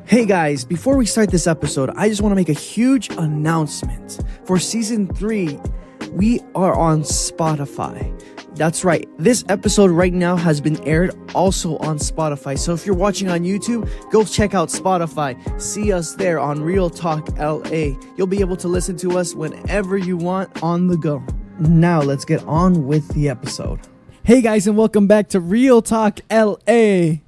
Hey guys, before we start this episode, I just want to make a huge announcement. For season 3, we are on Spotify. That's right, this episode right now has been aired also on Spotify. So if you're watching on YouTube, go check out Spotify. See us there on Real Talk LA. You'll be able to listen to us whenever you want on the go. Now let's get on with the episode. Hey guys, and welcome back to Real Talk LA.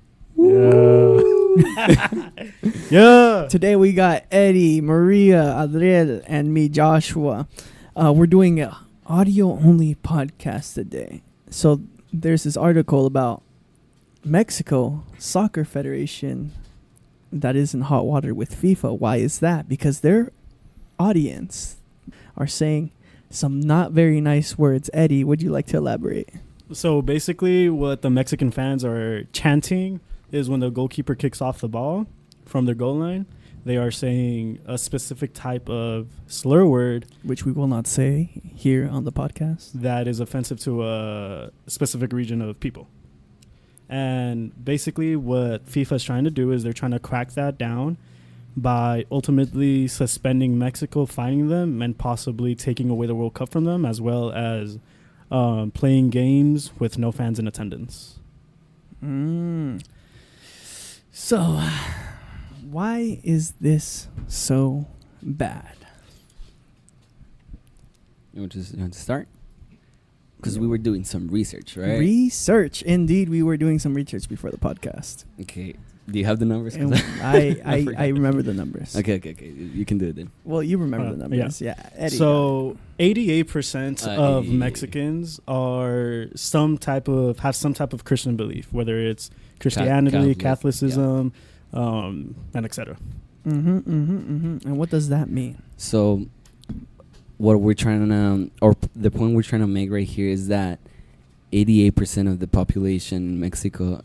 Yeah. Today we got Eddie, Maria, Adriel, and me, Joshua. We're doing an audio-only podcast today. So there's this article about Mexico Soccer Federation that is in hot water with FIFA. Why is that? Because their audience are saying some not very nice words. Eddie, would you like to elaborate? So basically what the Mexican fans are chanting is when the goalkeeper kicks off the ball from their goal line, they are saying a specific type of slur word, Which we will not say here on the podcast. that is offensive to a specific region of people. And basically what FIFA is trying to do is they're trying to crack that down by ultimately suspending Mexico, fining them, and possibly taking away the World Cup from them, as well as playing games with no fans in attendance. So, why is this so bad? You want to start? Because we were doing some research, right? Research. Indeed, we were doing some research before the podcast. Okay. Do you have the numbers? 'Cause And I forgot. remember the numbers. Okay. You can do it then. Well, you remember the Yeah. numbers. Yeah. Eddie. So 88% of yeah. Mexicans are have some type of Christian belief, whether it's Christianity, Catholic, Catholicism, and etc. And what does that mean? So, what we're trying to, or the point we're trying to make right here is that 88% of the population in Mexico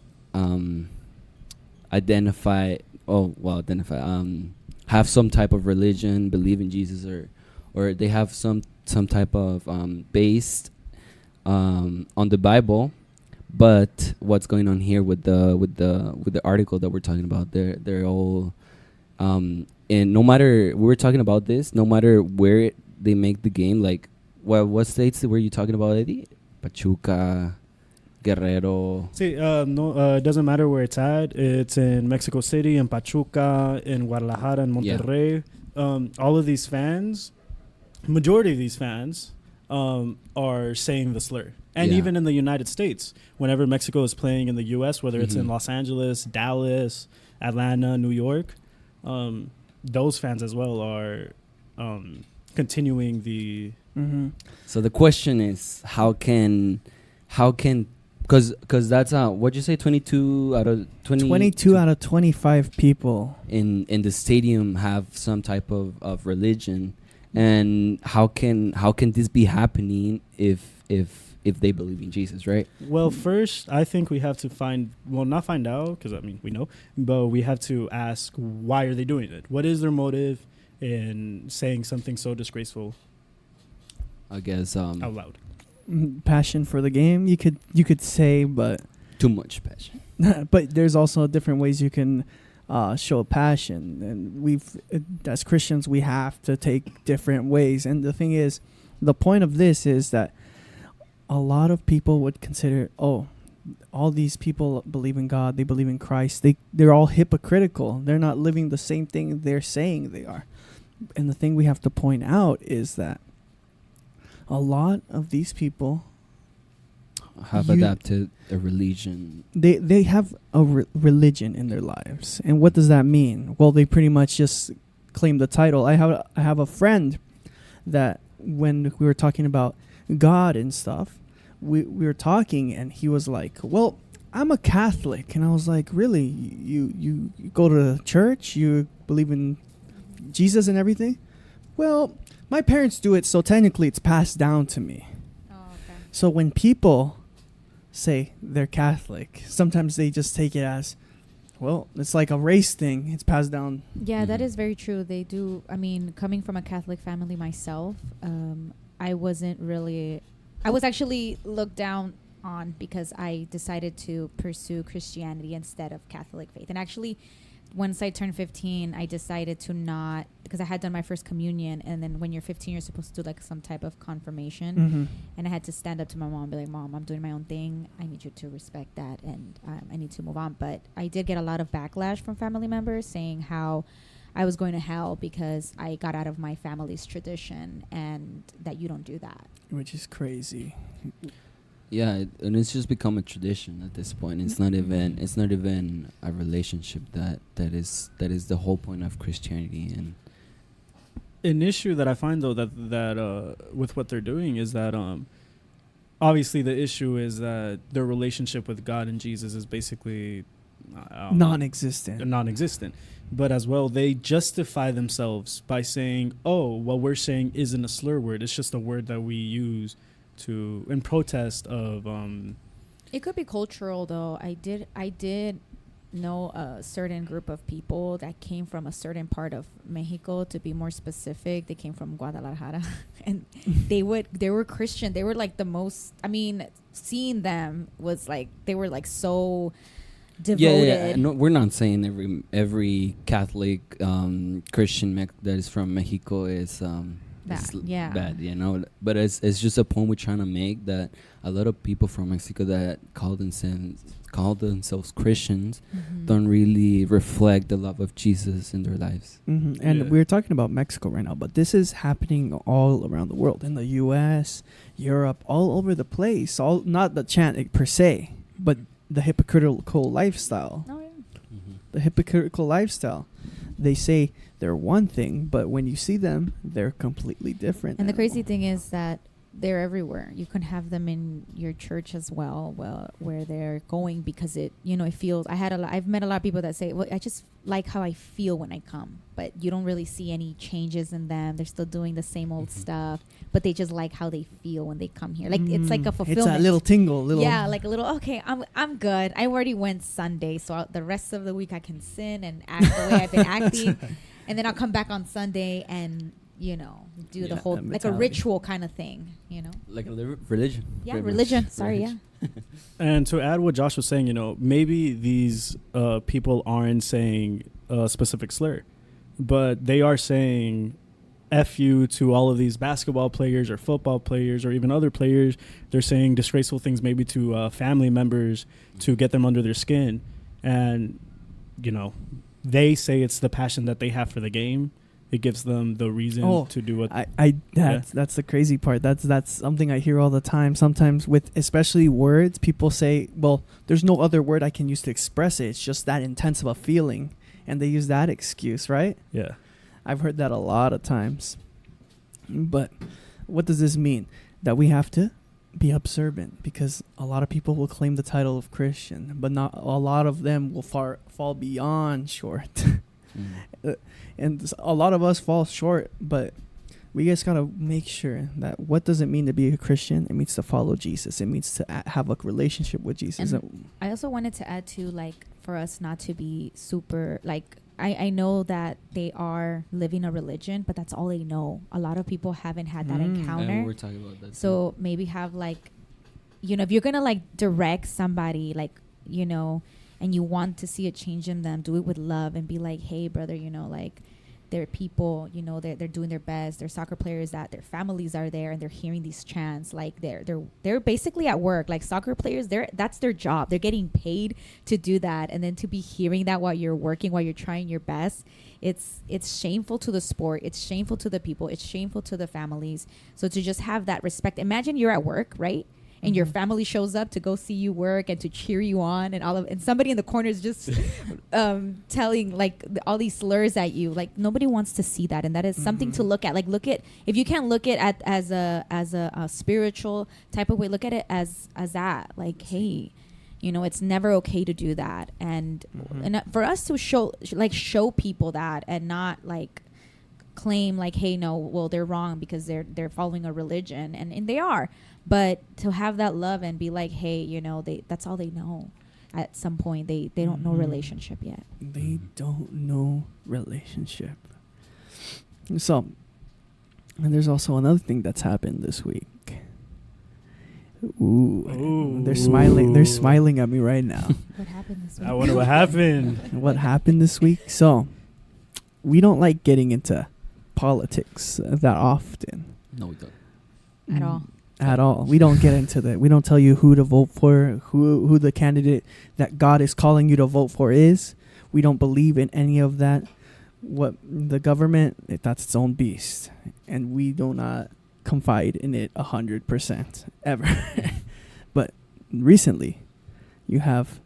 have some type of religion, believe in Jesus, or they have some type of based on the Bible. But what's going on here with the article that we're talking about? They're all and no matter we were talking about this, no matter where they make the game, like what states were you talking about, Eddie? Pachuca, Guerrero. See, it doesn't matter where it's at. It's in Mexico City, in Pachuca, in Guadalajara, in Monterrey. All of these fans, majority of these fans, are saying the slur. And Yeah. even in the United States, whenever Mexico is playing in the U.S., whether it's in Los Angeles, Dallas, Atlanta, New York, those fans as well are continuing the... So the question is, how can because that's what'd you say, 22 out of 22 out of 25 people in the stadium have some type of religion, and how can this be happening if they believe in Jesus, right? Well, first, I think we have to not find out, because, I mean, we know, but we have to ask, why are they doing it? What is their motive in saying something so disgraceful I guess out loud? passion for the game, you could say, but too much passion. but there's also different ways you can show passion, and as Christians we have to take different ways. And the thing is, the point of this is that a lot of people would consider, all these people believe in God, they believe in Christ, they're all hypocritical, they're not living the same thing they're saying they are. And the thing we have to point out is that a lot of these people Have adapted a religion. They have a religion in their lives. And what does that mean? Well, they pretty much just claim the title. I have a friend that when we were talking about God and stuff, we were talking, and he was like, well, I'm a Catholic. And I was like, really? You go to church? You believe in Jesus and everything? Well, my parents do it, so technically it's passed down to me. Oh, okay. So when people say they're Catholic, sometimes they just take it as, well, it's like a race thing. It's passed down. Yeah, that is very true. They do. I mean, coming from a Catholic family myself, I was actually looked down on because I decided to pursue Christianity instead of Catholic faith. And actually, once I turned 15, I decided to not, because I had done my first communion, and then when you're 15, you're supposed to do like some type of confirmation, Mm-hmm. and I had to stand up to my mom and be like, Mom, I'm doing my own thing. I need you to respect that, and I need to move on. But I did get a lot of backlash from family members saying how I was going to hell because I got out of my family's tradition, and that you don't do that. Which is crazy. Yeah, and it's just become a tradition at this point. It's not even a relationship that is the whole point of Christianity. And An issue that I find though that with what they're doing is that obviously the issue is that their relationship with God and Jesus is basically Non-existent. But as well, they justify themselves by saying, "Oh, what we're saying isn't a slur word. It's just a word that we use to in protest of." It could be cultural, though. I did know a certain group of people that came from a certain part of Mexico. To be more specific, they came from Guadalajara, and they were Christian. They were like the most. I mean, seeing them was like they were like so devoted. yeah. No, we're not saying every Catholic Christian that is from Mexico is bad, you know. But it's just a point we're trying to make, that a lot of people from Mexico that call themselves Christians don't really reflect the love of Jesus in their lives. Mm-hmm. And we're talking about Mexico right now, but this is happening all around the world, in the U.S., Europe, all over the place. All not the chant per se, but the hypocritical lifestyle. Oh, yeah. The hypocritical lifestyle. They say they're one thing, but when you see them, they're completely different. And the crazy thing is that they're everywhere. You can have them in your church as well, where they're going, because it feels. I've met a lot of people that say, "Well, I just like how I feel when I come," but you don't really see any changes in them. They're still doing the same old stuff, but they just like how they feel when they come here. Like it's like a fulfillment. It's a little tingle, Yeah, like a little. Okay, I'm good. I already went Sunday, so the rest of the week I can sin and act the way I've been acting, and then I'll come back on Sunday and do the whole like a ritual kind of thing, Like a religion. Yeah, religion. Sorry, yeah. And to add what Josh was saying, maybe these people aren't saying a specific slur, but they are saying F you to all of these basketball players or football players or even other players. They're saying disgraceful things maybe to family members to get them under their skin. And, they say it's the passion that they have for the game. It gives them the reason to do what that's the crazy part. That's something I hear all the time. Sometimes with especially words, people say, well, there's no other word I can use to express it. It's just that intense of a feeling. And they use that excuse, right? Yeah. I've heard that a lot of times. But what does this mean? That we have to be observant, because a lot of people will claim the title of Christian, but not a lot of them will fall beyond short. And a lot of us fall short, but we just gotta make sure that what does it mean to be a Christian? It means to follow Jesus. It means to have a relationship with Jesus. And I also wanted to add to, like, for us not to be super, like, I know that they are living a religion, but that's all they know. A lot of people haven't had that encounter. And we're talking about that. So maybe have, like, if you're gonna, like, direct somebody, like, and you want to see a change in them, do it with love and be like, hey, brother, like, they're people, they're doing their best. They're soccer players that their families are there and they're hearing these chants. Like, they're basically at work. Like, soccer players, that's their job. They're getting paid to do that. And then to be hearing that while you're working, while you're trying your best, it's shameful to the sport. It's shameful to the people. It's shameful to the families. So to just have that respect. Imagine you're at work, right? And your family shows up to go see you work and to cheer you on, and somebody in the corner is just telling, like, all these slurs at you. Like, nobody wants to see that, and that is something to look at. Like, if you can't look at as a spiritual type of way, look at it as that. Like, hey, it's never okay to do that, and for us to show people that, and not like claim like, hey, no, well, they're wrong because they're following a religion, and they are. But to have that love and be like, hey, that's all they know. At some point, they don't know relationship yet. They don't know relationship. So, and there's also another thing that's happened this week. Ooh, they're smiling. They're smiling at me right now. What happened this week? I wonder what happened. What happened this week? So, we don't like getting into politics that often. No, we don't. At all. At all. We don't get into that. We don't tell you who to vote for, who the candidate that God is calling you to vote for is. We don't believe in any of that. What the government, that's its own beast, and we do not confide in it 100% ever. But recently, you have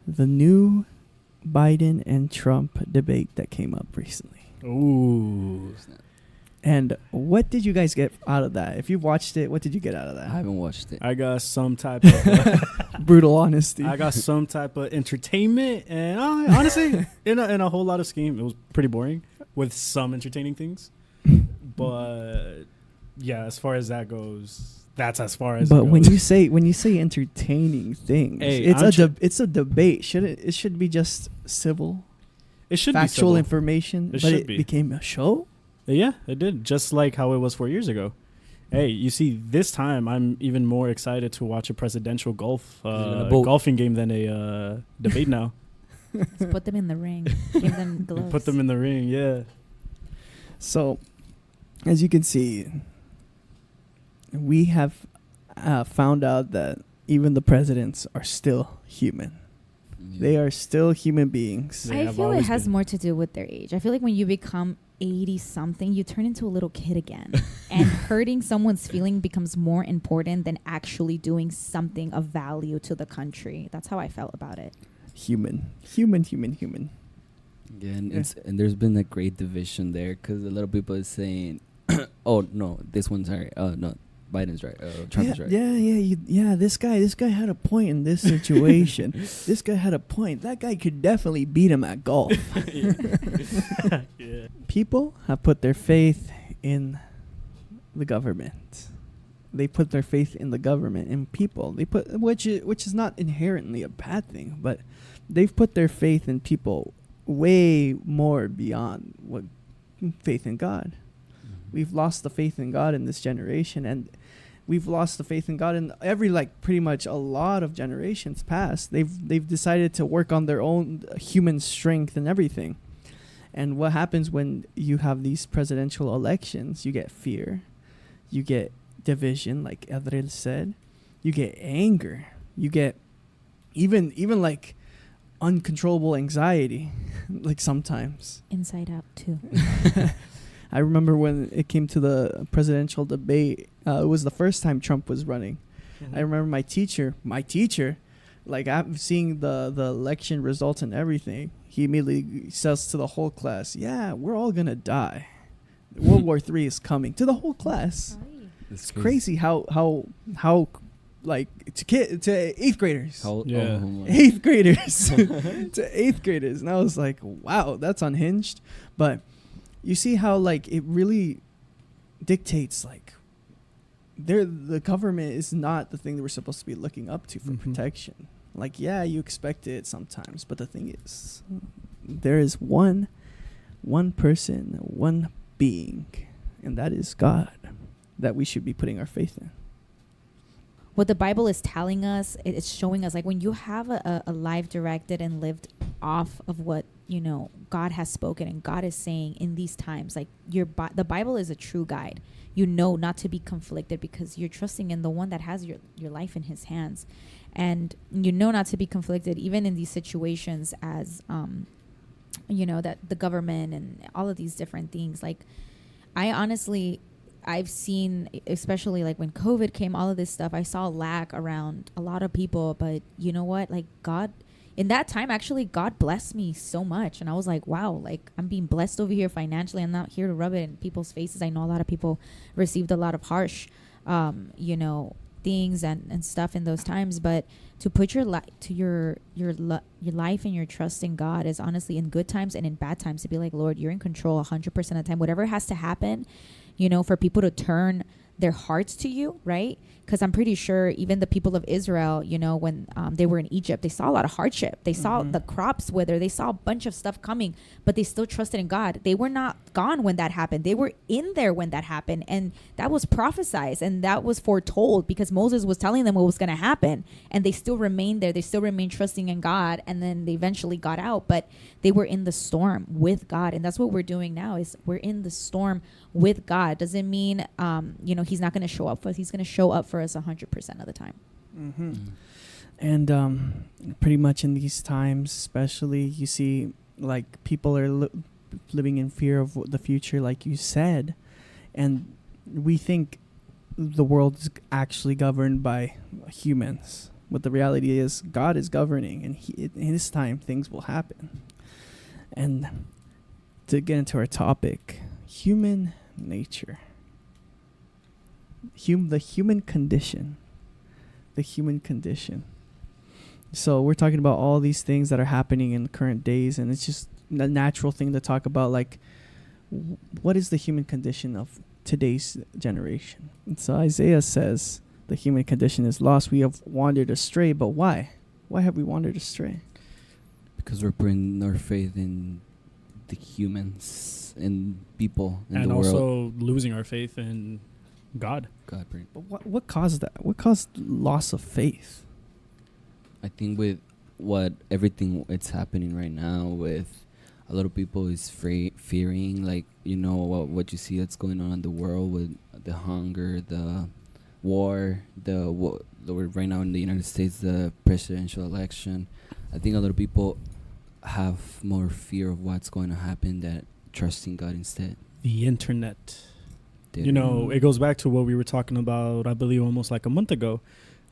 the new Biden and Trump debate that came up recently. Ooh. And what did you guys get out of that? If you watched it, what did you get out of I that? haven't watched it. I got some type of Brutal honesty. I got some type of entertainment, and honestly, in a whole lot of scheme, it was pretty boring with some entertaining things. But yeah, as far as that goes, that's as far as. But it when goes. you say entertaining things, Hey, it's a debate. It should be just civil, it should factual be civil. information, It but should it be. became a show. Yeah, it did. Just like how it was 4 years ago. Hey, you see, this time I'm even more excited to watch a presidential golfing game than a debate now. Just put them in the ring. Give them gloves. Put them in the ring, yeah. So, as you can see, we have found out that even the presidents are still human. Yeah. They are still human beings. They I have feel it always has been. more to do with their age. I feel like when you become 80 something, you turn into a little kid again. And hurting someone's feeling becomes more important than actually doing something of value to the country. That's how I felt about it. Human. Yeah, and there's been a great division there because a lot of people are saying, "Oh no, this one's right. No, Biden's right. Trump is right." Yeah. This guy had a point in this situation. This guy had a point. That guy could definitely beat him at golf. Yeah. People have put their faith in the government. They put their faith in the government and people. They put which is not inherently a bad thing, but they've put their faith in people way more beyond what faith in God. We've lost the faith in God in this generation, and we've lost the faith in God in every, like, pretty much a lot of generations past. They've decided to work on their own human strength and everything. And what happens when you have these presidential elections? You get fear, you get division, like Adriel said, you get anger, you get even like uncontrollable anxiety, like sometimes. Inside Out too. I remember when it came to the presidential debate, it was the first time Trump was running. Mm-hmm. I remember my teacher, like, I'm seeing the election results and everything. He immediately says to the whole class, "Yeah, we're all gonna die. World War III is coming." To the whole class. It's crazy how like to eighth graders. Yeah. Eighth graders to eighth graders, and I was like, wow, that's unhinged. But you see how, like, it really dictates, like, the government is not the thing that we're supposed to be looking up to for protection. Like, yeah, you expect it sometimes, but the thing is, there is one person, one being, and that is God, that we should be putting our faith in. What the Bible is telling us, it's showing us, like, when you have a life directed and lived off of what, you know, God has spoken and God is saying in these times, like, the Bible is a true guide. You know not to be conflicted because you're trusting in the one that has your life in his hands. And you know not to be conflicted even in these situations as, you know, that the government and all of these different things. Like, I've seen, especially like when COVID came, all of this stuff, I saw lack around a lot of people. But you know what? Like, God, in that time, actually, God blessed me so much. And I was like, wow, like, I'm being blessed over here financially. I'm not here to rub it in people's faces. I know a lot of people received a lot of harsh, you know, things and stuff in those times. But to put your life and your trust in God is honestly in good times and in bad times, to be like, Lord, you're in control 100% of the time. Whatever has to happen, you know, for people to turn their hearts to you, right? Because I'm pretty sure even the people of Israel, you know, when they were in Egypt, they saw a lot of hardship. They saw the crops wither. They saw a bunch of stuff coming, but they still trusted in God. They were not gone when that happened. They were in there when that happened. And that was prophesied and that was foretold because Moses was telling them what was going to happen. And they still remained there. They still remained trusting in God. And then they eventually got out, but they were in the storm with God. And that's what we're doing now is we're in the storm with God. Doesn't mean, you know, he's not going to show up for us. He's going to show up for us 100% of the time. Mm-hmm. And pretty much in these times, especially, you see like people are living in fear of the future, like you said. And we think the world is actually governed by humans. But the reality is God is governing, and in his time, things will happen. And to get into our topic, human nature. The human condition. The human condition. So we're talking about all these things that are happening in the current days, and it's just a natural thing to talk about, like, what is the human condition of today's generation? And so Isaiah says the human condition is lost. We have wandered astray, but why? Why have we wandered astray? Because we're putting our faith in the humans and people in and the world. also losing our faith in God. God, But what caused that? What caused loss of faith? I think with everything it's happening right now, with a lot of people is fearing, like, you know, what you see that's going on in the world with the hunger, the war, right now in the United States, the presidential election. I think a lot of people have more fear of what's going to happen than trusting God instead. The internet. You know, it goes back to what we were talking about, I believe, almost like a month ago,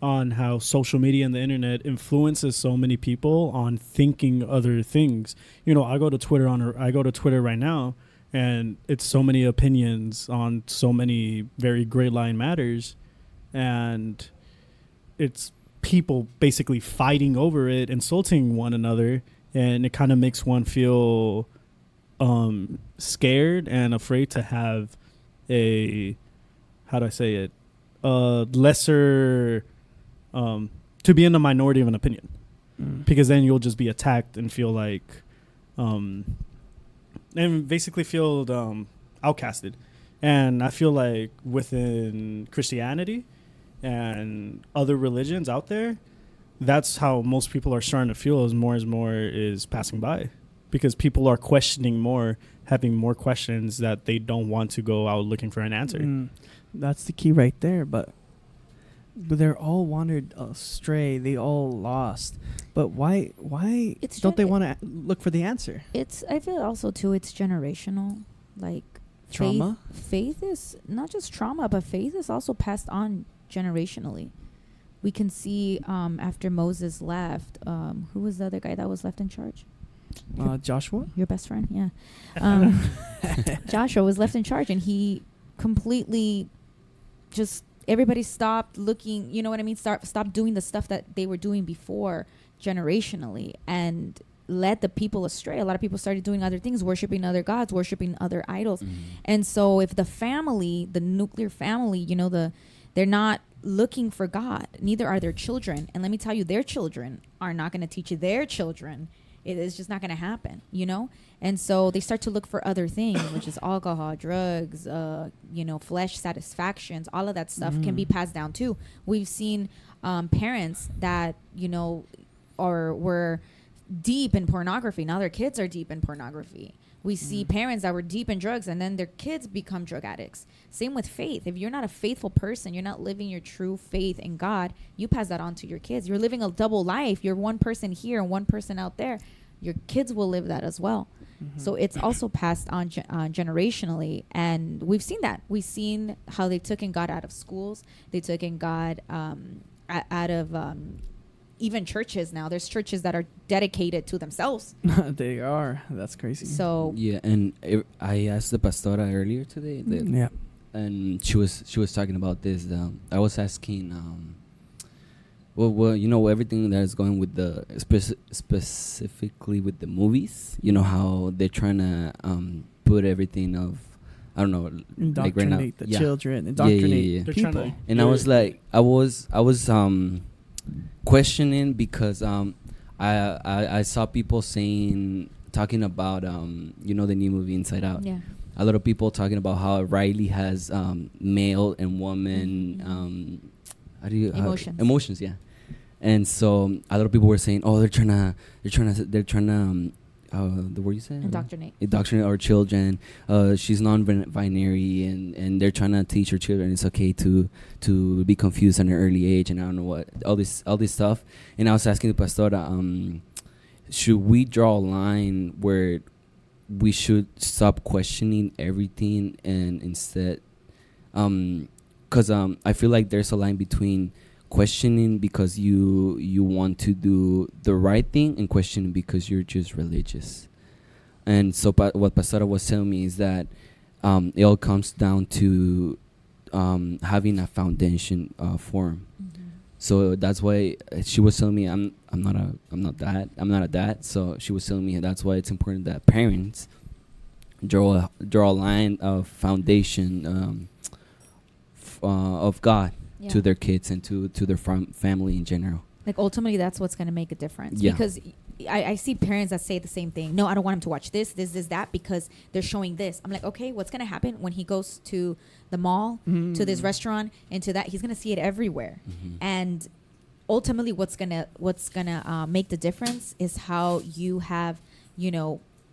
on how social media and the internet influences so many people on thinking other things. You know, I go to Twitter right now, and it's so many opinions on so many very gray line matters, and it's people basically fighting over it, insulting one another, and it kind of makes one feel scared and afraid to have a, how do I say it, lesser, to be in the minority of an opinion, because then you'll just be attacked and feel like, and basically feel outcasted. And I feel like within Christianity and other religions out there, that's how most people are starting to feel as more is passing by, because people are questioning more, having more questions that they don't want to go out looking for an answer. That's the key right there. But they're all wandered astray. They all lost. But why don't they want to look for the answer? I feel also too, it's generational. Like trauma. Faith is not just trauma, but faith is also passed on generationally. We can see after Moses left, who was the other guy that was left in charge? Joshua, your best friend. Yeah. Joshua was left in charge, and he completely just, everybody stopped looking, you know what I mean? Stopped doing the stuff that they were doing before generationally, and led the people astray. A lot of people started doing other things, worshiping other gods, worshiping other idols. And so if the family, the nuclear family, you know, they're not looking for God, neither are their children. And let me tell you, their children are not going to teach their children. It is just not going to happen, you know? And so they start to look for other things, which is alcohol, drugs, you know, flesh satisfactions. All of that stuff can be passed down too. We've seen parents that, you know, were deep in pornography. Now their kids are deep in pornography. We see parents that were deep in drugs, and then their kids become drug addicts. Same with faith. If you're not a faithful person, you're not living your true faith in God, you pass that on to your kids. You're living a double life. You're one person here and one person out there. Your kids will live that as well. So it's also passed on generationally. And we've seen that. We've seen how they've taken God out of schools. They've taken God out of even churches now. There's churches that are dedicated to themselves. They are. That's crazy. So yeah, and I asked the pastora earlier today. Yeah. And she was talking about this. I was asking, well, you know, everything that is going with the specifically with the movies. You know how they're trying to put everything of I don't know, Indoctrinate like right now. the Yeah. children, indoctrinate They're trying people. to- And I was like, I was questioning because I saw people talking about you know, the new movie Inside Out. Yeah. A lot of people talking about how Riley has male and woman how do you Emotions. emotions, yeah. And so a lot of people were saying, oh, they're trying to the word you said, indoctrinate our children. She's non-binary, and they're trying to teach her children it's okay to be confused at an early age, and I don't know what, all this stuff. And I was asking the pastora, should we draw a line where we should stop questioning everything and instead, because I feel like there's a line between questioning because you want to do the right thing and questioning because you're just religious. And so what Pastora was telling me is that it all comes down to having a foundation form. So that's why she was telling me I'm not a dad. So she was telling me that's why it's important that parents draw a line of foundation of God to their kids and to their family in general. Like ultimately, that's what's going to make a difference. Yeah. Because I see parents that say the same thing. No, I don't want him to watch this, that, because they're showing this. I'm like, okay, what's going to happen when he goes to the mall, to this restaurant, and to that? He's going to see it everywhere. And ultimately, what's gonna make the difference is how you have,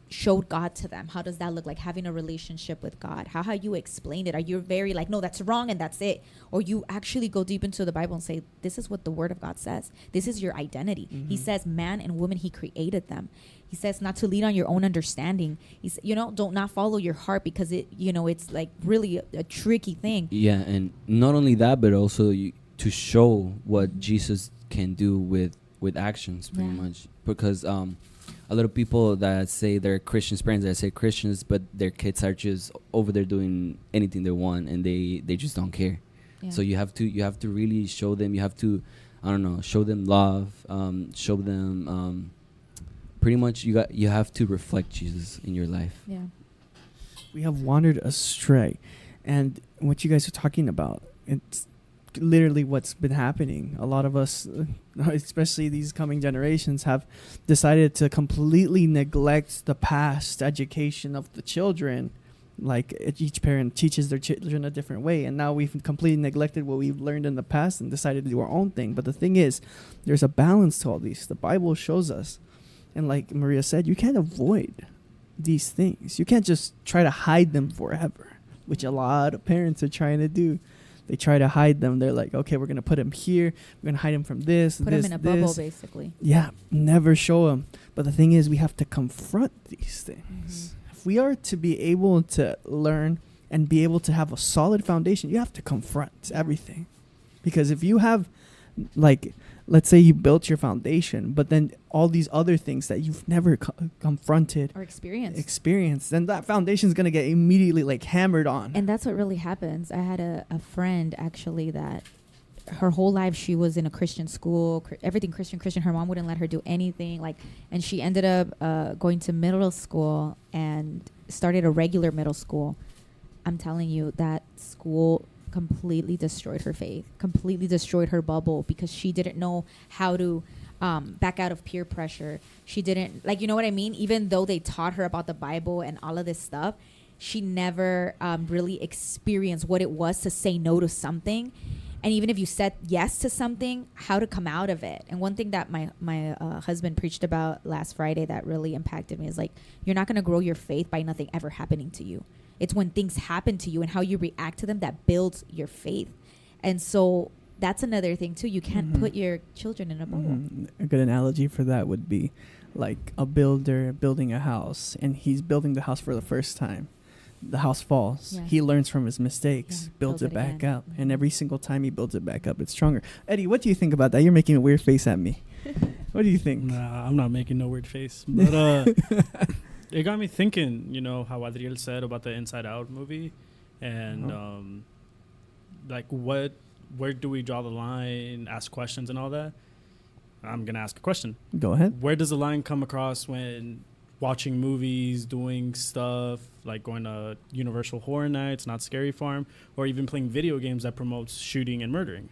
showed God to them. How does that look like, having a relationship with God? How you explained it? Are you very like, no, that's wrong and that's it? Or you actually go deep into the Bible and say, this is what the Word of God says. This is your identity. He says man and woman, He created them. He says not to lean on your own understanding. He's, don't not follow your heart, because it's like really a tricky thing. Yeah, and not only that, but also to show what Jesus can do with actions, pretty much. Because a lot of people that say they're Christians, parents that say Christians, but their kids are just over there doing anything they want, and they just don't care. Yeah. So you have to really show them. You have to, I don't know, show them love. Show them. Pretty much, you have to reflect Jesus in your life. Yeah. We have wandered astray, and what you guys are talking about, it's literally what's been happening. A lot of us, especially these coming generations, have decided to completely neglect the past education of the children. Like each parent teaches their children a different way, and now we've completely neglected what we've learned in the past and decided to do our own thing. But the thing is, there's a balance to all these. The Bible shows us, and like Maria said, you can't avoid these things. You can't just try to hide them forever, which a lot of parents are trying to do. They try to hide them. They're like, okay, we're going to put him here. We're going to hide him from this, Put him in a bubble, basically. Yeah, never show him. But the thing is, we have to confront these things. If we are to be able to learn and be able to have a solid foundation, you have to confront everything. Because if you have, like, let's say you built your foundation, but then all these other things that you've never confronted or experienced, then that foundation is going to get immediately like hammered on. And that's what really happens. I had a friend actually that her whole life she was in a Christian school, everything Christian. Her mom wouldn't let her do anything, and she ended up going to middle school and started a regular middle school. I'm telling you, that school completely destroyed her faith, completely destroyed her bubble, because she didn't know how to back out of peer pressure. She didn't, you know what I mean? Even though they taught her about the Bible and all of this stuff, she never really experienced what it was to say no to something. And even if you said yes to something, how to come out of it. And one thing that my husband preached about last Friday that really impacted me is you're not going to grow your faith by nothing ever happening to you. It's when things happen to you and how you react to them that builds your faith. And so that's another thing too. You can't put your children in a bubble. A good analogy for that would be like a builder building a house, and he's building the house for the first time. The house falls. Yeah. He learns from his mistakes, builds it back again. up. And every single time he builds it back up, it's stronger. Eddie, what do you think about that? You're making a weird face at me. What do you think? Nah, I'm not making no weird face. But it got me thinking, how Adriel said about the Inside Out movie. And where do we draw the line, ask questions and all that? I'm going to ask a question. Go ahead. Where does the line come across when watching movies, doing stuff like going to Universal Horror Nights, Not Scary Farm, or even playing video games that promotes shooting and murdering.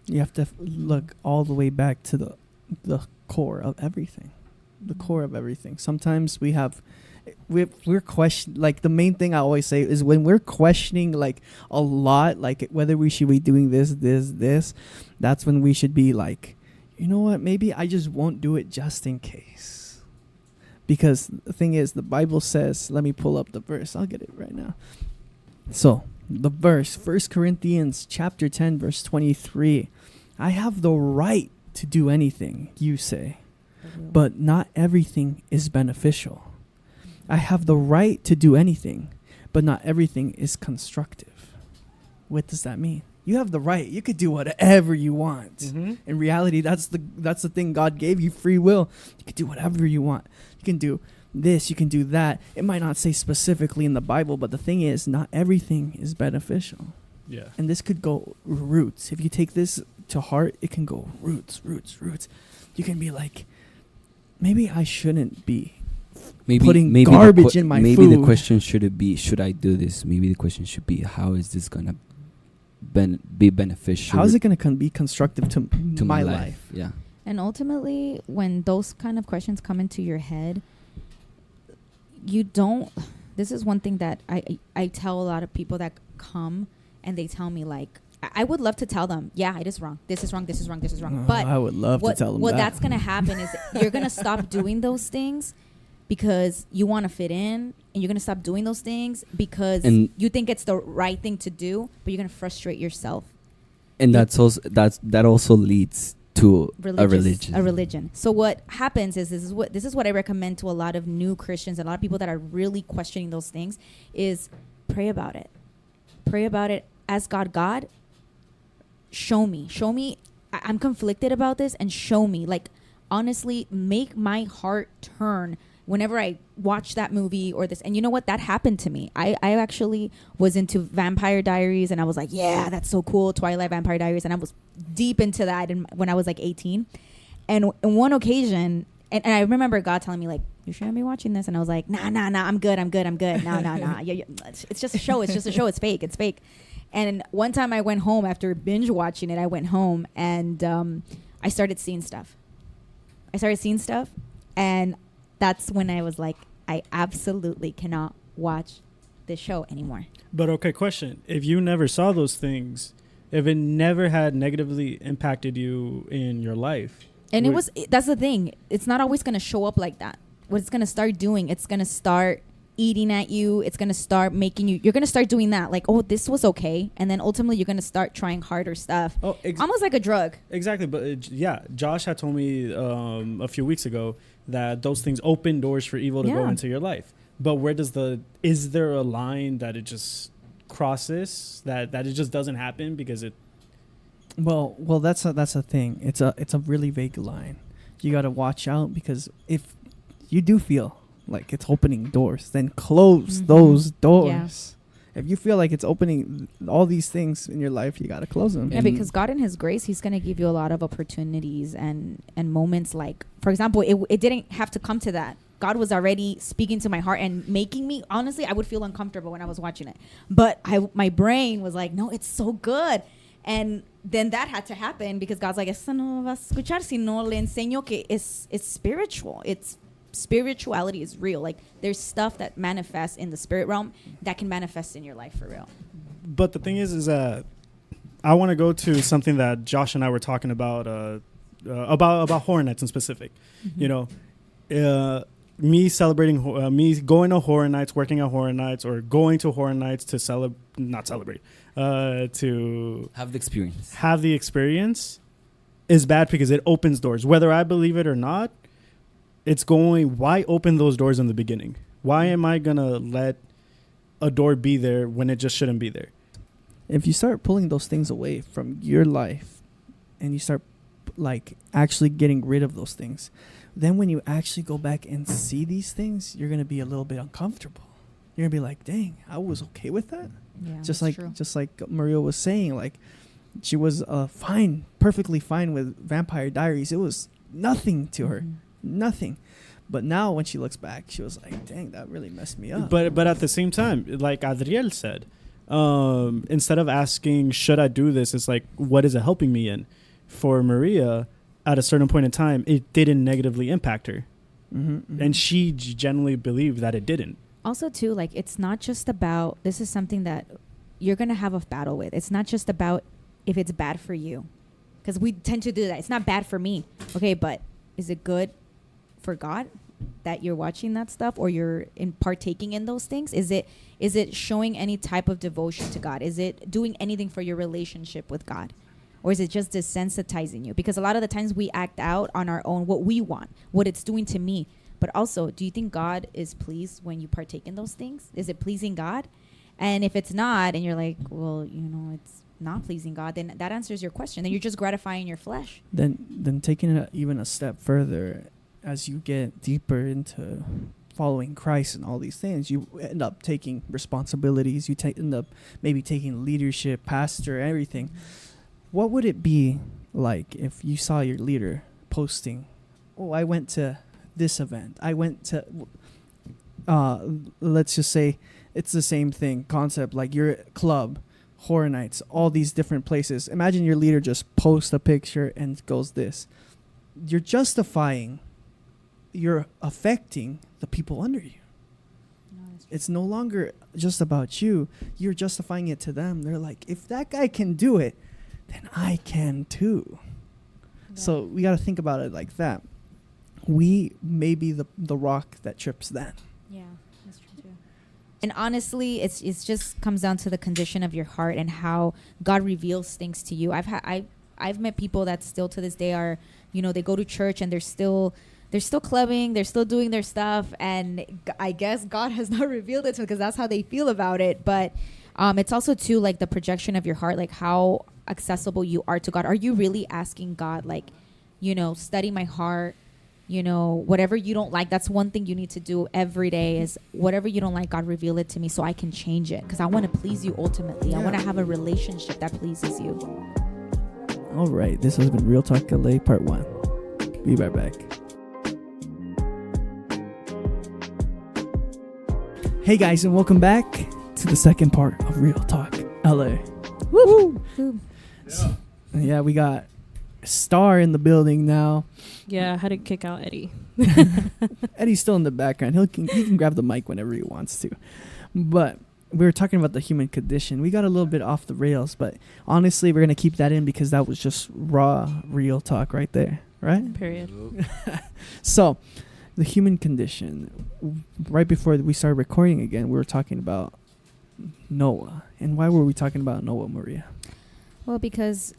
You have to look all the way back to the core of everything. The core of everything. Sometimes we're questioning, like the main thing I always say is when we're questioning like a lot, like whether we should be doing this, that's when we should be like, you know what, maybe I just won't do it just in case. Because the thing is, the Bible says, let me pull up the verse. I'll get it right now. So the verse, 1 Corinthians chapter 10, verse 23. I have the right to do anything, you say, but not everything is beneficial. I have the right to do anything, but not everything is constructive. What does that mean? You have the right. You could do whatever you want. Mm-hmm. In reality, that's the thing. God gave you free will. You could do whatever you want. You can do this. You can do that. It might not say specifically in the Bible, but the thing is, not everything is beneficial. Yeah. And this could go roots. If you take this to heart, it can go roots. You can be like, maybe I shouldn't be putting garbage in my food. Maybe the question shouldn't be, should I do this? Maybe the question should be, how is this going to be beneficial? How is it going to be constructive to my life? Yeah. And ultimately, when those kind of questions come into your head, you don't. This is one thing that I tell a lot of people that come and they tell me, like, I would love to tell them, yeah, it is wrong. This is wrong. This is wrong. This is wrong. But I would love to tell them what that's going to happen is you're going to stop doing those things because you want to fit in, and you're going to stop doing those things because you think it's the right thing to do, but you're going to frustrate yourself. And that also leads to a religion. So what happens is this is what I recommend to a lot of new Christians and a lot of people that are really questioning those things is pray about it. Pray about it. Ask God, show me. I'm conflicted about this, and show me. Like, honestly, make my heart turn whenever I watch that movie or this. And you know what? That happened to me. I actually was into Vampire Diaries, and I was like, yeah, that's so cool. Twilight, Vampire Diaries. And I was deep into that when I was like 18. And on one occasion, and I remember God telling me, like, you shouldn't be watching this. And I was like, nah, I'm good. Nah. Yeah, it's just a show. It's fake. And one time I went home after binge watching it. I went home and I started seeing stuff. And that's when I was like, I absolutely cannot watch this show anymore. But okay, question. If you never saw those things, if it never had negatively impacted you in your life. And that's the thing. It's not always going to show up like that. What it's going to start doing, it's going to start eating at you. It's going to start making you're going to start doing that. Like, oh, this was okay. And then ultimately you're going to start trying harder stuff. Oh, almost like a drug. Exactly. But Josh had told me a few weeks ago that those things open doors for evil to go into your life. But is there a line that it just crosses, that it just doesn't happen because it? Well, that's a thing. It's a really vague line. You got to watch out, because if you do feel like it's opening doors, then close those doors. Yeah. If you feel like it's opening all these things in your life, you got to close them. Yeah, because God in his grace, he's going to give you a lot of opportunities and moments. Like, for example, it didn't have to come to that. God was already speaking to my heart and making me, honestly, I would feel uncomfortable when I was watching it. But my brain was like, no, it's so good. And then that had to happen because God's like, eso no va a escuchar si no le enseño que it's spiritual. Spirituality is real. Like, there's stuff that manifests in the spirit realm that can manifest in your life for real. But the thing is that I want to go to something that Josh and I were talking about horror nights in specific. Mm-hmm. You know, me celebrating, me going to horror nights, working at horror nights, or going to horror nights to to have the experience is bad because it opens doors. Whether I believe it or not, why open those doors in the beginning? Why am I going to let a door be there when it just shouldn't be there? If you start pulling those things away from your life and you start like actually getting rid of those things, then when you actually go back and see these things, you're going to be a little bit uncomfortable. You're going to be like, dang, I was okay with that. Yeah, just like Maria was saying, like she was perfectly fine with Vampire Diaries. It was nothing to her. Nothing. But now when she looks back, she was like, dang, that really messed me up. But at the same time, like Adriel said, instead of asking, should I do this? It's like, what is it helping me in? For Maria, at a certain point in time, it didn't negatively impact her. And she genuinely believed that it didn't. Also, too, like, it's not just about, this is something that you're going to have a battle with. It's not just about if it's bad for you. Because we tend to do that. It's not bad for me. Okay, but is it good for God that you're watching that stuff, or you're partaking in those things? Is it showing any type of devotion to God? Is it doing anything for your relationship with God? Or is it just desensitizing you? Because a lot of the times we act out on our own what we want, what it's doing to me. But also, do you think God is pleased when you partake in those things? Is it pleasing God? And if it's not, and you're like, well, it's not pleasing God, then that answers your question. Then you're just gratifying your flesh. Then taking it even a step further, as you get deeper into following Christ and all these things, you end up taking responsibilities. You end up maybe taking leadership, pastor, everything. What would it be like if you saw your leader posting, oh, I went to this event. I went to, let's just say it's the same thing, concept, like your club, horror nights, all these different places. Imagine your leader just posts a picture and goes this. You're justifying, you're affecting the people under you. It's no longer just about you. You're justifying it to them. They're like, if that guy can do it, then I can too. Yeah. So we got to think about it like that. We may be the rock that trips them. Yeah, that's true too. And honestly, it's just comes down to the condition of your heart and how God reveals things to you. I've met people that still to this day are, they go to church and they're still clubbing, they're still doing their stuff, and I guess God has not revealed it to them because that's how they feel about it. But it's also too like the projection of your heart, like how accessible you are to God. Are you really asking God, like, study my heart? Whatever you don't like, that's one thing you need to do every day is whatever you don't like, God, reveal it to me so I can change it, because I want to please you ultimately. Yeah. I want to have a relationship that pleases you. All right, this has been Real Talk LA Part 1. Be right back. Hey guys, and welcome back to the second part of Real Talk LA. Woo! Yeah, we got Star in the building now. Yeah, I had to kick out Eddie. Eddie's still in the background. He can grab the mic whenever he wants to. But we were talking about the human condition. We got a little bit off the rails, but honestly, we're going to keep that in because that was just raw, real talk right there, right? Period. So, the human condition. Right before we started recording again, we were talking about Noah. And why were we talking about Noah, Maria? Well, because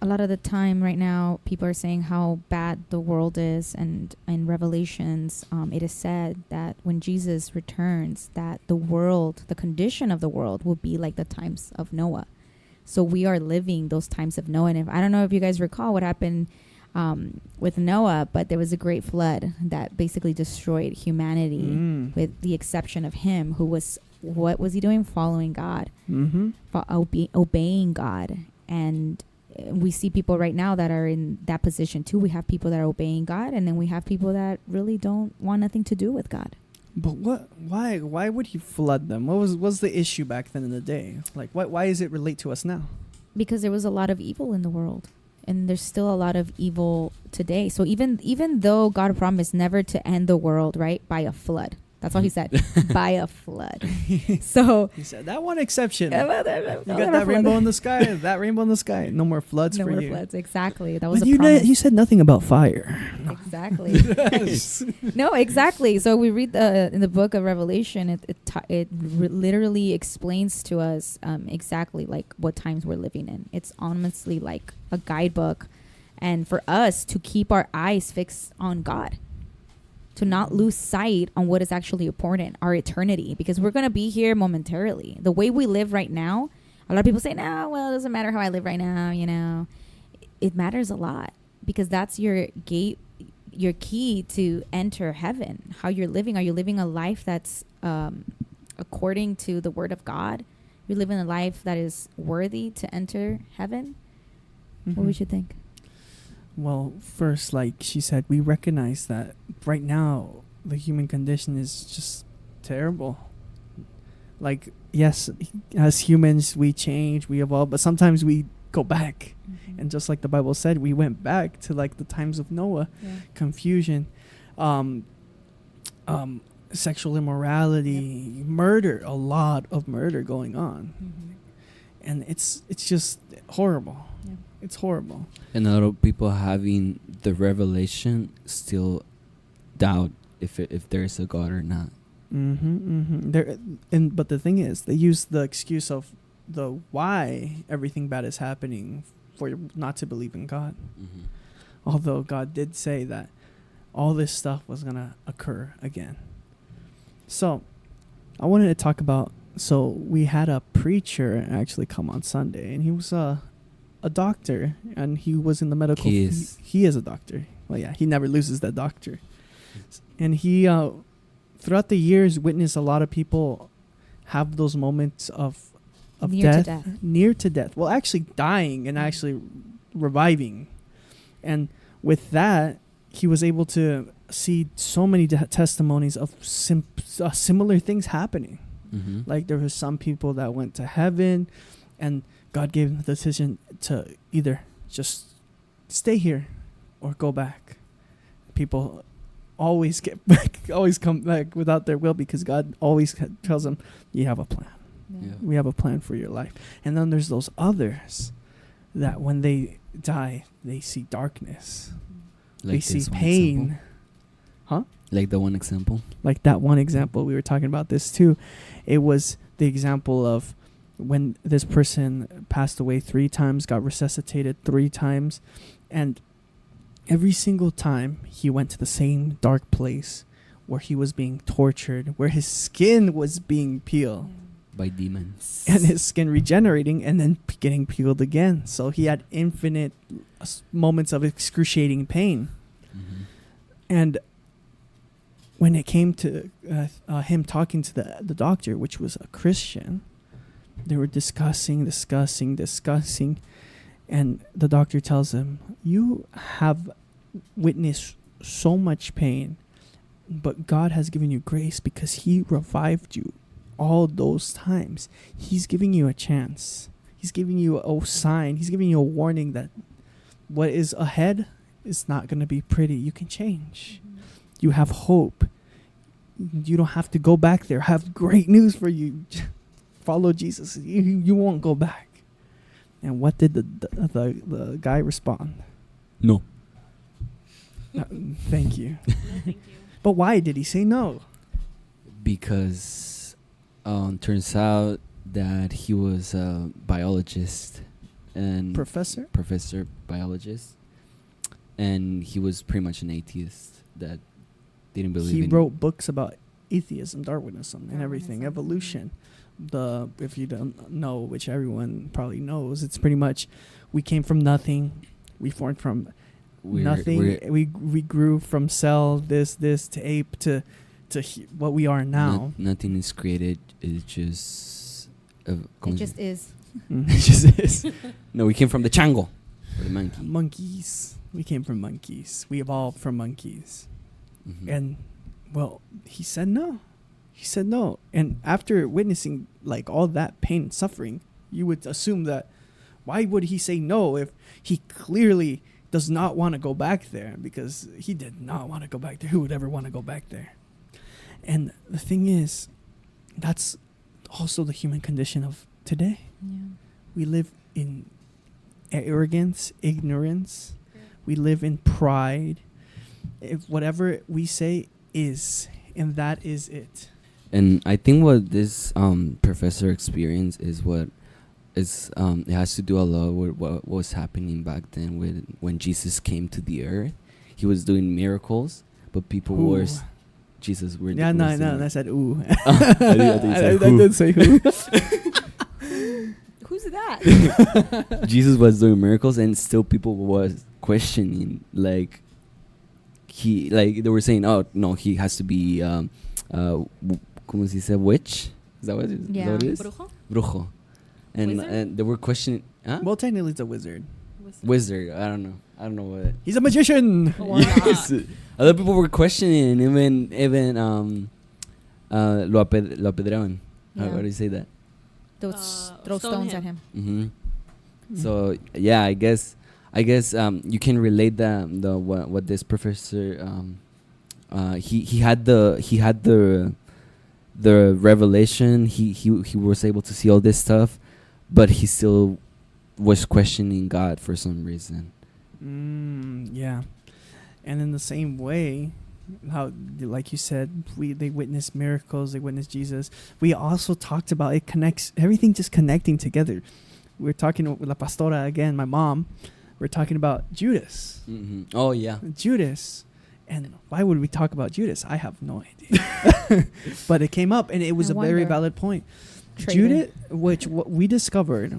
a lot of the time right now, people are saying how bad the world is. And in Revelations, it is said that when Jesus returns, that the condition of the world will be like the times of Noah. So we are living those times of Noah. And I don't know if you guys recall what happened with Noah, but there was a great flood that basically destroyed humanity with the exception of him, who was, what was he doing? Following God, obeying God. And we see people right now that are in that position too. We have people that are obeying God, and then we have people that really don't want nothing to do with God. But why would he flood them? What was the issue back then in the day? Like, why does it relate to us now? Because there was a lot of evil in the world, and there's still a lot of evil today. So even though God promised never to end the world, right, by a flood. That's all he said, by a flood. So he said that one exception. You got that rainbow in the sky. That rainbow in the sky. No more floods for you. No more floods. Exactly. That was but a promise. You said nothing about fire. Exactly. No, exactly. So we read in the book of Revelation. It literally explains to us exactly like what times we're living in. It's honestly like a guidebook, and for us to keep our eyes fixed on God. To not lose sight on what is actually important, our eternity, because we're going to be here momentarily. The way we live right now, a lot of people say, no, well, it doesn't matter how I live right now, It matters a lot, because that's your gate, your key to enter heaven. How you're living. Are you living a life that's according to the word of God? You're living a life that is worthy to enter heaven? Mm-hmm. What would you think? Well, first, like she said, we recognize that right now the human condition is just terrible. Like, yes, as humans, we change, we evolve, but sometimes we go back. Mhm. And just like the Bible said, we went back to like the times of Noah, Yeah. confusion, sexual immorality, murder, a lot of murder going on. Mhm. And it's just horrible. Yeah. It's horrible. And a lot of people having the revelation still doubt if there is a God or not. But the thing is, they use the excuse of the why everything bad is happening for you not to believe in God. Mm-hmm. Although God did say that all this stuff was gonna occur again. So I wanted to talk about. So we had a preacher actually come on Sunday, and he was a doctor, and he was in the medical. He is. He is a doctor. Well, yeah, he never loses that doctor. And he, throughout the years, witnessed a lot of people have those moments of Near to death, death. near to death. Well, actually dying and actually reviving. And with that, he was able to see so many testimonies of similar things happening. Mm-hmm. Like there was some people that went to heaven, and God gave them the decision to either just stay here or go back. People always get back, always come back without their will, because God always tells them, you have a plan. Yeah. We have a plan for your life. And then there's those others that when they die, they see darkness. They Like see this one pain. example. Huh? Like the one example. Like that one example, we were talking about this too. It was the example of when this person passed away 3 times, got resuscitated 3 times, and every single time he went to the same dark place where he was being tortured, where his skin was being peeled, By demons. and his skin regenerating and then getting peeled again. So he had infinite moments of excruciating pain. Mm-hmm. And when it came to him talking to the doctor, which was a Christian, they were discussing. And the doctor tells him, you have witnessed so much pain, but God has given you grace because he revived you all those times. He's giving you a chance. He's giving you a sign. He's giving you a warning that what is ahead is not going to be pretty. You can change. You have hope. You don't have to go back there. I have great news for you. Follow Jesus. You won't go back. And what did the guy respond? No. Thank you. But why did he say no? Because turns out that he was a biologist and professor biologist, and he was pretty much an atheist that didn't believe He in wrote books about atheism, Darwinism, and everything, Darwinism. evolution. If you don't know, which everyone probably knows, it's pretty much we came from nothing, we formed from nothing, we grew from cell, this to ape to what we are now. Nothing is created. It's just It just is. It just is. no, we came from the chango, or the monkey. Monkeys. We came from monkeys. We evolved from monkeys. Mhm. And well, he said no. He said no. And after witnessing like all that pain and suffering, you would assume that why would he say no if he clearly does not want to go back there? Because he did not want to go back there. Who would ever want to go back there? And the thing is, that's also the human condition of today. Yeah. We live in arrogance, ignorance. We live in pride. If whatever we say is, and that is it. And I think what this professor experienced is what is it has to do a lot with what was happening back then when Jesus came to the earth. He was doing miracles, but people Ooh. were Jesus were Yeah, no, I said ooh. I did say who. Who's that? Jesus was doing miracles, and still people was questioning, like they were saying, oh no, he has to be como se dice, witch? Is that what it is? Yeah. Is that what it is? Brujo? Brujo. Wizard? And they were questioning, huh? Well, technically it's a wizard. wizard. I don't know what. He's a magician. Yes. Other people were questioning, even lo apedreaban. Yeah. How do you say that? Throw stones at him. Mm-hmm. So yeah, I guess you can relate the what this professor he had the revelation. He was able to see all this stuff, but he still was questioning God for some reason. Yeah, and in the same way, how, like you said, they witnessed miracles, they witnessed Jesus. We also talked about it connects everything, just connecting together. We're talking with La Pastora again, my mom. We're talking about Judas. Mm-hmm. Oh yeah, Judas. And why would we talk about Judas? I have no idea. But it came up, and it was a very valid point. Judas, what we discovered,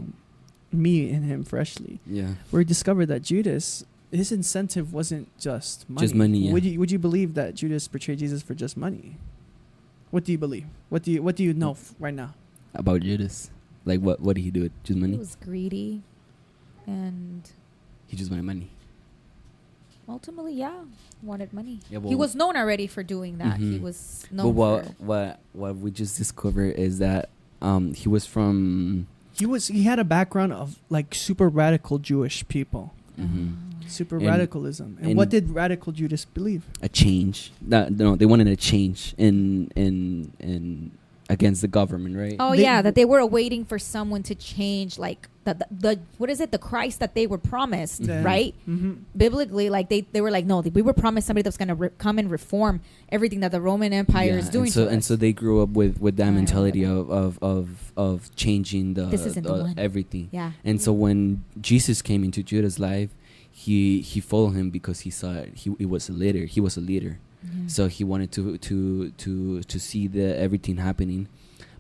me and him freshly. Yeah. We discovered that Judas, his incentive wasn't just money. Just money, yeah. Would you believe that Judas betrayed Jesus for just money? What do you believe? What do you know right now about Judas? Like what did he do with just money? He was greedy, and he just wanted money. Ultimately, yeah, wanted money. Yeah, he was known already for doing that. Mm-hmm. He was known for. What we just discovered is that he was from. He had a background of like super radical Jewish people. Mm-hmm. Super radicalism. And what did radical Judas believe? A change. No, they wanted a change in against the government, right? Oh yeah, that they were waiting for someone to change, like the what is it, the Christ that they were promised, right? Mm-hmm. Biblically, like they were like, no, we were promised somebody that's gonna come and reform everything that the Roman Empire is doing. And so they grew up with that mentality of changing the everything. Yeah. And so when Jesus came into Judah's life, he followed him because he saw he was a leader. He was a leader. Mm-hmm. So he wanted to see everything happening,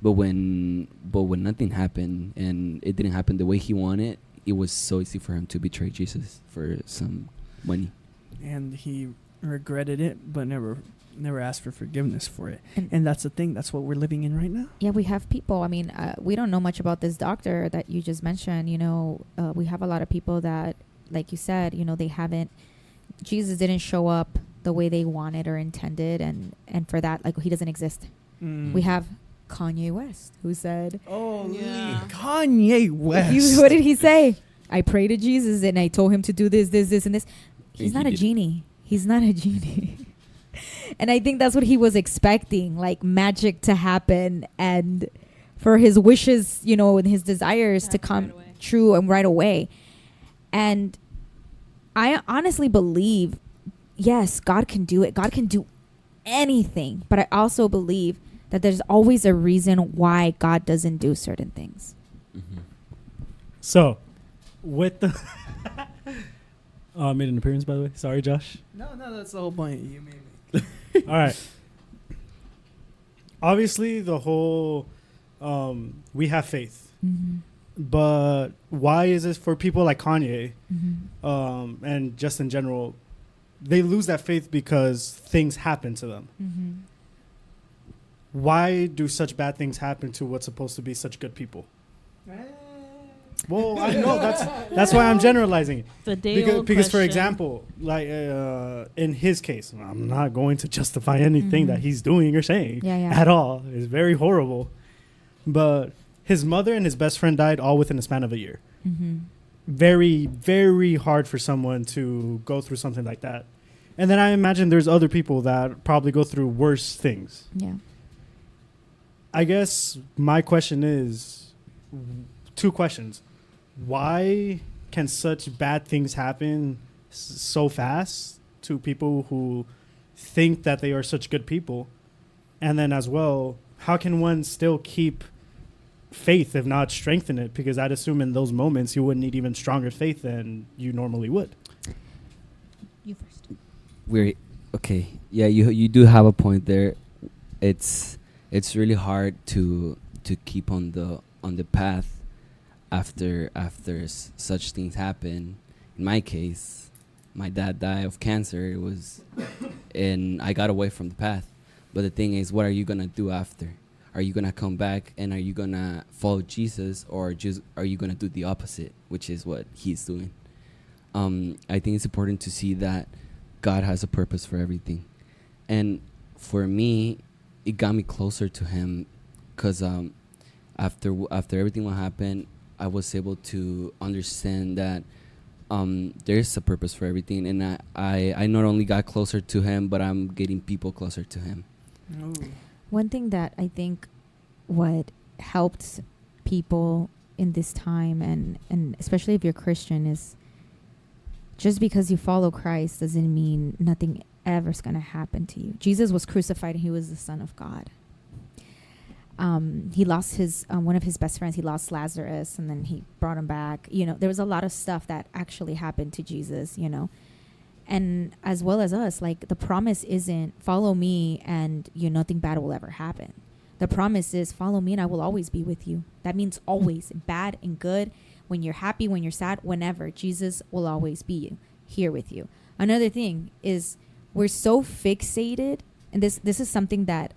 but when nothing happened and it didn't happen the way he wanted, it was so easy for him to betray Jesus for some money. And he regretted it, but never asked for forgiveness for it. And that's the thing. That's what we're living in right now. Yeah, we have people. I mean, we don't know much about this doctor that you just mentioned. You know, we have a lot of people that, like you said, you know, Jesus didn't show up the way they wanted or intended, and for that, like, he doesn't exist. We have Kanye West, who said, Kanye West. What did he say? I prayed to Jesus and I told him to do this, and this. He's not a genie. He's not a genie. And I think that's what he was expecting, like magic to happen and for his wishes, you know, and his desires to come true and right away. And I honestly believe, yes, God can do it. God can do anything. But I also believe that there's always a reason why God doesn't do certain things. Mm-hmm. So, with the... I made an appearance, by the way. Sorry, Josh. No, that's the whole point. You made me. All right. Obviously, the whole... we have faith. Mm-hmm. But why is it for people like Kanye, and just in general, they lose that faith because things happen to them? Mm-hmm. Why do such bad things happen to what's supposed to be such good people? Well, I know that's why I'm generalizing. Because for example, like in his case, I'm not going to justify anything that he's doing or saying at all. It's very horrible. But his mother and his best friend died all within a span of a year. Mm-hmm. Very, very hard for someone to go through something like that. And then I imagine there's other people that probably go through worse things. Yeah. I guess my question is two questions. Why can such bad things happen so fast to people who think that they are such good people? And then as well, how can one still keep faith, if not strengthen it? Because I'd assume in those moments you would need even stronger faith than you normally would. You first. Okay. Yeah, you do have a point there. It's really hard to keep on the path after such things happen. In my case, my dad died of cancer. And I got away from the path. But the thing is, what are you gonna do after? Are you gonna come back and are you gonna follow Jesus, or just are you gonna do the opposite, which is what he's doing? I think it's important to see that God has a purpose for everything. And for me, it got me closer to him because after everything what happened, I was able to understand that there is a purpose for everything. And I not only got closer to him, but I'm getting people closer to him. Ooh. One thing that I think what helped people in this time, and especially if you're Christian, is just because you follow Christ doesn't mean nothing ever's going to happen to you. Jesus was crucified and he was the Son of God. He lost his one of his best friends. He lost Lazarus, and then he brought him back. You know, there was a lot of stuff that actually happened to Jesus, you know. And as well as us, like, the promise isn't follow me and nothing bad will ever happen. The promise is follow me and I will always be with you. That means always, bad and good, when you're happy, when you're sad, whenever. Jesus will always be here with you. Another thing is we're so fixated, and this is something that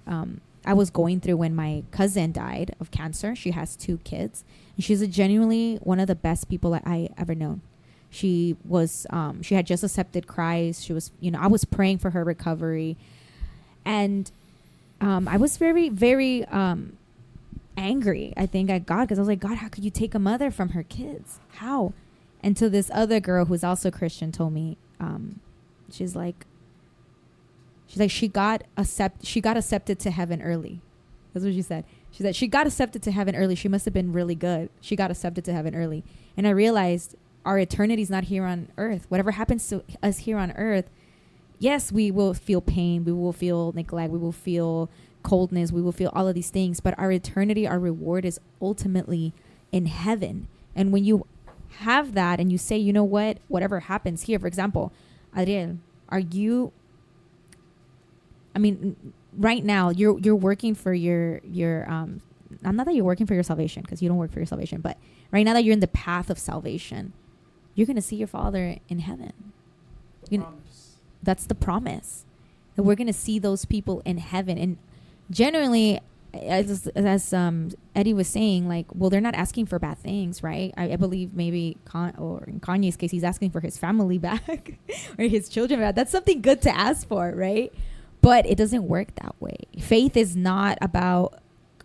I was going through when my cousin died of cancer. She has 2 kids, and she's genuinely one of the best people that I ever known. She was, she had just accepted Christ. She was, I was praying for her recovery. And I was very, very angry, I think, at God, because I was like, God, how could you take a mother from her kids? How? And so this other girl who's also Christian told me, she's like, she got accepted to heaven early. That's what she said. She said she got accepted to heaven early. She must have been really good. She got accepted to heaven early. And I realized our eternity's not here on earth. Whatever happens to us here on earth, yes, we will feel pain. We will feel neglect. We will feel coldness. We will feel all of these things. But our eternity, our reward is ultimately in heaven. And when you have that and you say, you know what, whatever happens here, for example, Adriel, are you, I mean, right now you're working for your not that you're working for your salvation, because you don't work for your salvation, but right now that you're in the path of salvation, you're going to see your Father in heaven. That's the promise. That we're going to see those people in heaven. And generally, as Eddie was saying, like, well, they're not asking for bad things, right? I believe maybe, or in Kanye's case, he's asking for his family back or his children back. That's something good to ask for, right? But it doesn't work that way. Faith is not about,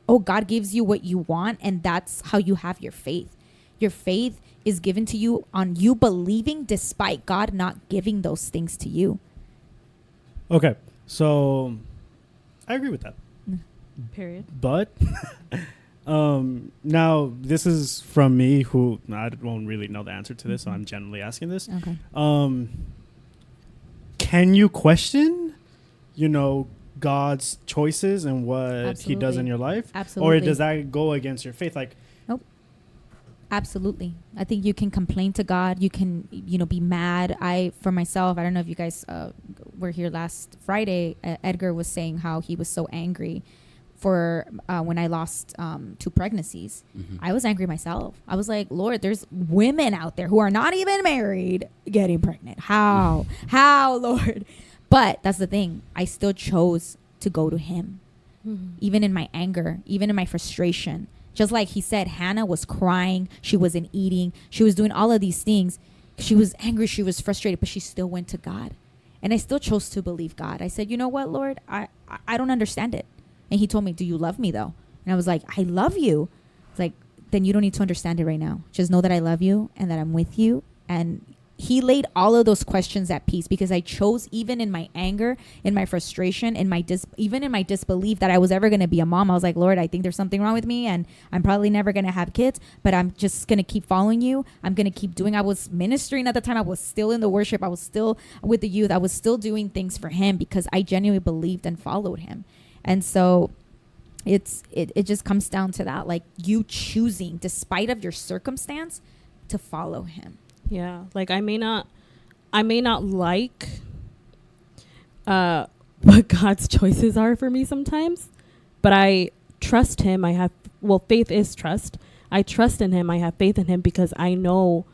oh, God gives you what you want and that's how you have your faith. Your faith is given to you on you believing despite God not giving those things to you. Okay, so I agree with that. Period. But now this is from me, who I won't really know the answer to this, so I'm generally asking this. Okay. Can you question, God's choices and what He does in your life? Absolutely. Or does that go against your faith? Like, nope. Absolutely. I think you can complain to God. You can, be mad. For myself, I don't know if you guys were here last Friday. Edgar was saying how he was so angry for when I lost 2 pregnancies. Mm-hmm. I was angry myself. I was like, Lord, there's women out there who are not even married getting pregnant. How? How, Lord? But that's the thing. I still chose to go to Him. Mm-hmm. Even in my anger, even in my frustration. Just like he said, Hannah was crying. She wasn't eating. She was doing all of these things. She was angry. She was frustrated, but she still went to God. And I still chose to believe God. I said, you know what, Lord? I don't understand it. And He told me, do you love me though? And I was like, I love you. It's like, then you don't need to understand it right now. Just know that I love you and that I'm with you. And He laid all of those questions at peace, because I chose, even in my anger, in my frustration, even in my disbelief that I was ever going to be a mom. I was like, Lord, I think there's something wrong with me and I'm probably never going to have kids, but I'm just going to keep following you. I'm going to keep doing. I was ministering at the time. I was still in the worship. I was still with the youth. I was still doing things for Him because I genuinely believed and followed Him. And so it just comes down to that, like, you choosing, despite of your circumstance, to follow Him. Yeah, like I may not like what God's choices are for me sometimes, but I trust Him. Faith is trust. I trust in Him. I have faith in Him because I know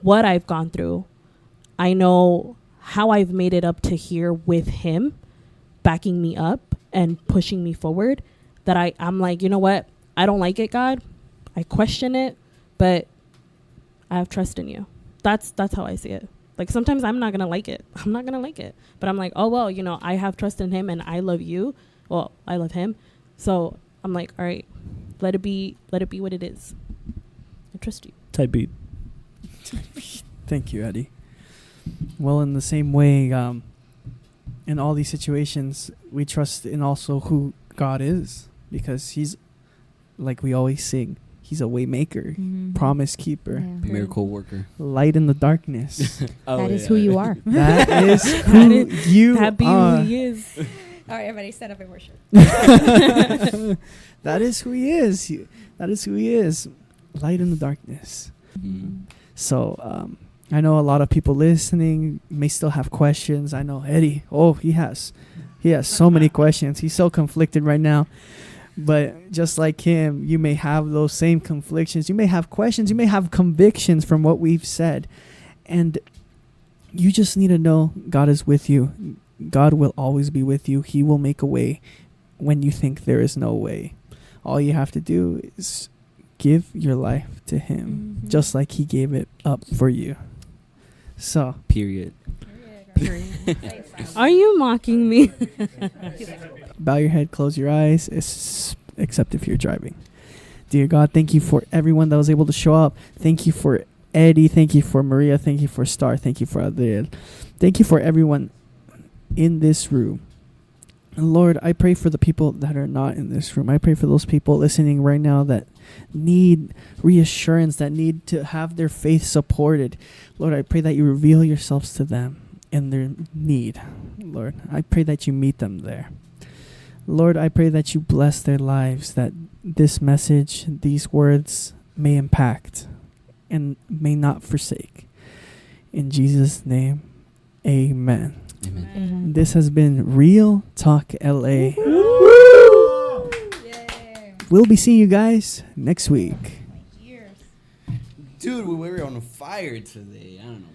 what I've gone through. I know how I've made it up to here with Him, backing me up and pushing me forward, that I'm like, you know what? I don't like it, God. I question it, but I have trust in you. that's how I see it. Like sometimes I'm not gonna like it. But I'm like, oh well, you know, I have trust in him and I love you. Well, I love him. So I'm like, all right, let it be what it is. I trust you. Type beat. Thank you, Eddie. Well, in the same way, in all these situations, we trust in also who God is, because he's, like we always sing, he's a way maker, promise keeper, Yeah. Miracle worker. light in the darkness. That is who you are. That is who you That be are. who he is. All right, everybody stand up and worship. That is who he is. That is who he is. Light in the darkness. Mm. So I know a lot of people listening may still have questions. I know Eddie. Oh, he has so many questions. He's so conflicted right now. But just like him, you may have those same conflictions. You may have questions. You may have convictions from what we've said. And you just need to know God is with you. God will always be with you. He will make a way when you think there is no way. All you have to do is give your life to him, just like he gave it up for you. So, Period. Are you mocking me? bow your head, close your eyes, except if you're driving. Dear God, thank you for everyone that was able to show up. Thank you for Eddie. Thank you for Maria. Thank you for Star. Thank you for Adriel. Thank you for everyone in this room. And Lord, I pray for the people that are not in this room. I pray for those people listening right now that need reassurance, that need to have their faith supported. Lord, I pray that you reveal yourselves to them in their need. Lord, I pray that you meet them there. Lord, I pray that you bless their lives, that this message, these words may impact and may not forsake. In Jesus' name, amen. Amen. This has been Real Talk LA. We'll be seeing you guys next week. Dude, we were on fire today. I don't know.